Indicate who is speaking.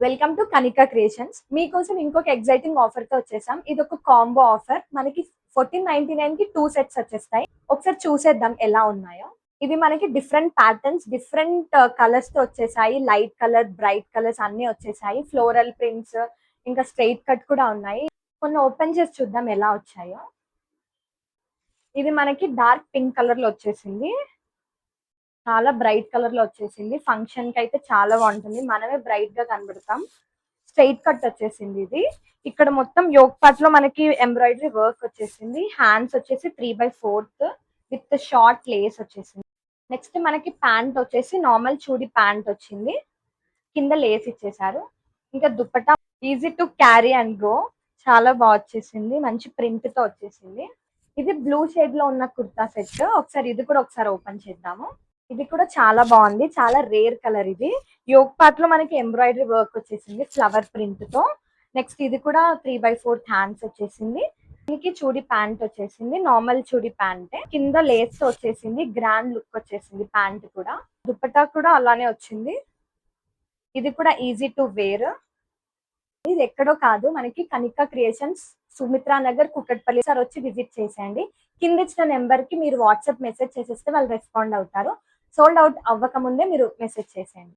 Speaker 1: Welcome to Kanika creations. మీకోసం ఇంకొక exciting offer తో వచ్చేసాం. ఇది ఒక కాంబో ఆఫర్. మనకి 1499 కి 2 సెట్స్ వచ్చేస్తాయి. ఒకసారి చూసేద్దాం ఎలా ఉన్నాయో. ఇవి మనకి డిఫరెంట్ ప్యాటర్న్స్, డిఫరెంట్ కలర్స్ తో వచ్చేసాయి. లైట్ కలర్, బ్రైట్ కలర్స్ అన్ని వచ్చేసాయి. ఫ్లోరల్ ప్రింట్స్, ఇంకా స్ట్రైట్ కట్ కూడా ఉన్నాయి. కొన్ని ఓపెన్ చేసి చూద్దాం ఎలా వచ్చాయో. ఇది మనకి డార్క్ పింక్ కలర్ లో వచ్చేసింది. చాలా బ్రైట్ కలర్ లో వచ్చేసింది. ఫంక్షన్ కి అయితే చాలా బాగుంటుంది. మనమే బ్రైట్ గా కనబడతాం. స్ట్రైట్ కట్ వచ్చేసింది ఇది. ఇక్కడ మొత్తం యోక్ పార్ట్ లో మనకి ఎంబ్రాయిడరీ వర్క్ వచ్చేసింది. హ్యాండ్స్ వచ్చేసి 3/4 విత్ షార్ట్ లేస్ వచ్చేసింది. నెక్స్ట్ మనకి ప్యాంట్ వచ్చేసి నార్మల్ చూడి ప్యాంట్ వచ్చింది. కింద లేస్ ఇచ్చేసారు. ఇంకా dupatta easy to carry and go. చాలా బాగా వచ్చేసింది. మంచి ప్రింట్ తో వచ్చేసింది. ఇది బ్లూ షేడ్ లో ఉన్న కుర్తా సెట్. ఒకసారి ఇది కూడా ఒకసారి ఓపెన్ చేద్దాము. ఇది కూడా చాలా బాగుంది. చాలా రేర్ కలర్ ఇది. యోక్ పార్ట్ లో మనకి ఎంబ్రాయిడరీ వర్క్ వచ్చేసింది ఫ్లవర్ ప్రింట్ తో. నెక్స్ట్ ఇది కూడా 3/4 హ్యాండ్స్ వచ్చేసింది. దీనికి చూడి ప్యాంట్ వచ్చేసింది. నార్మల్ చూడి ప్యాంట్ కింద లేస్ వచ్చేసింది. గ్రాండ్ లుక్ వచ్చేసింది ప్యాంట్ కూడా. దుపట్టా కూడా అలానే వచ్చింది. ఇది కూడా ఈజీ టు వేర్. ఇది ఎక్కడో కాదు, మనకి కనికా క్రియేషన్స్, సుమిత్రా నగర్, కుకట్పల్లి. సార్ వచ్చి విజిట్ చేసేయండి. కింద ఇచ్చిన నెంబర్ కి మీరు వాట్సాప్ మెసేజ్ చేసేస్తే వాళ్ళు రెస్పాండ్ అవుతారు. సోల్డ్ అవుట్ అవ్వక ముందే మీరు మెసేజ్ చేసేయండి.